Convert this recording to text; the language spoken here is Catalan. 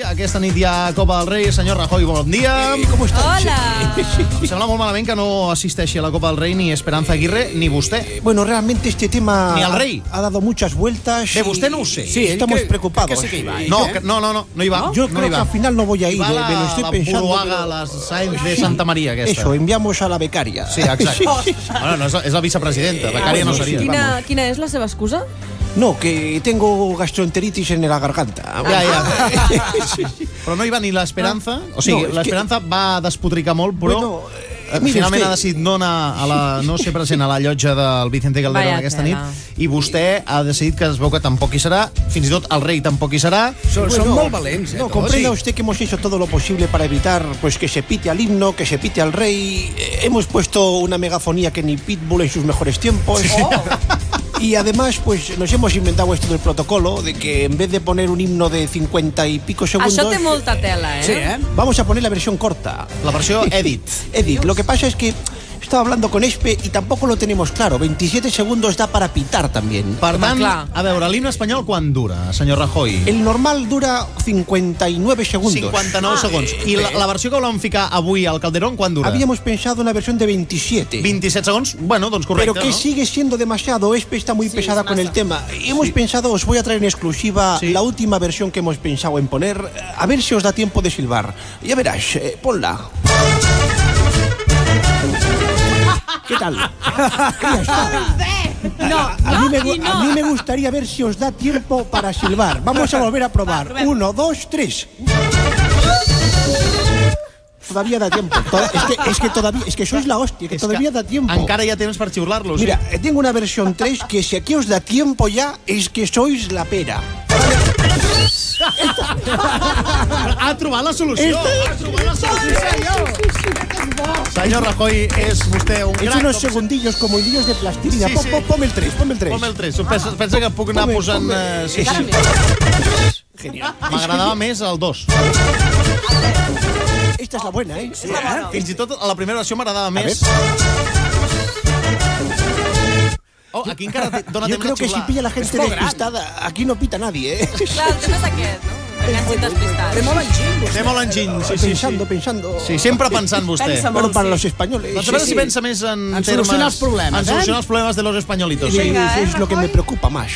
Aquesta nit hi ha Copa del Rei. Senyor Rajoy, bon dia. ¿Cómo estás? Hola. Em sembla molt malament que no assisteixi a la Copa del Rei ni Esperanza Aguirre ni vostè. Bueno, realmente este tema Ni al rey. ha dado muchas vueltas. De usted no ho sé. Sí, estamos preocupados. que sí que iba. No hi va. Yo no creo hi que va. al final no voy a ir, Va me lo estoy la pensando. Buruaga, la Sáenz de Santa Maria, aquesta. Eso, enviamos a la becaria. Sí, exacte. Bueno, no, és la vicepresidenta, becària no seria. Quina és la seva excusa? No, que tengo gastroenteritis en la garganta. Ja. Però no hi va ni l'Esperanza. O sigui, No, és l'Esperanza va despotricar molt, però Bueno, mire finalment usted. ha decidit no ser present a la llotja del Vicente Calderón Vaya aquesta nit, tela. i vostè ha decidit que es veu que tampoc hi serà, fins i tot el rei tampoc hi serà. Son Bueno, molt valents, No, tots. comprenda usted que hemos hecho todo lo posible para evitar pues que se pite al himno, que se pite al rey. Hemos puesto una megafonía que ni Pitbull en sus mejores tiempos. Y además, pues nos hemos inventado esto del protocolo de que en vez de poner un himno de 50 y pico segundos, Això té molta tela, Sí, ¿eh? vamos a poner la versión corta. La versió edit. Edith, lo que pasa es que estaba hablando con Espe y tampoco lo tenemos claro. 27 segundos da para pitar también. Per tant, clar. a veure, l'himne espanyol quan dura, senyor Rajoy? El normal dura 59 segundos. 59 segons. I la versió que volem ficar avui al Calderón, quan dura? Habíamos pensado una versión de 27. 27 segons? Bueno, doncs correcte, Pero que no? sigue siendo demasiado. Espe está muy pesada con el tema. Y hemos pensado, os voy a traer en exclusiva Sí. la última versión que hemos pensado en poner. A ver si os da tiempo de silbar. Ya verás, ponla. ¿Qué tal? Ya está. A mí me gustaría ver si os da tiempo para silbar. Vamos a volver a probar. 1, 2, 3. Todavía da tiempo. Es que sois la hostia, que todavía da tiempo. Encara hi ha temps per xiular-lo, sí. Mira, tengo una versión 3 que si aquí os da tiempo ya es que sois la pera. Ha trobat la solució! Ha trobat la solució! Senyor Rajoy, és vostè un He hecho gran... unos segundillos como hilillos de plastilina. Sí, sí. Ponme el 3, ponme el 3. Ponme el 3. Pensa que puc anar posant... Sí, sí. Genial. M'agradava més el 2. Esta es la buena, ¿eh? Sí, Fins i tot a la primera versió m'agradava més. Oh, aquí encara dona Yo temps creo de que si xiular. pilla la gente despistada, aquí no pita nadie, ¿eh? Clar, el tema és aquest, no? Que hagin despistat. Té molt enginy, vostè. Té molt enginy, sí. Pensando. Sí, sempre pensant vostè. Pensa molt. Bueno, para los españoles. Doncs a veure si pensa més en En solucionar els problemes, En solucionar els problemes de los españolitos. Sí, Sí. Venga, es lo que me preocupa más.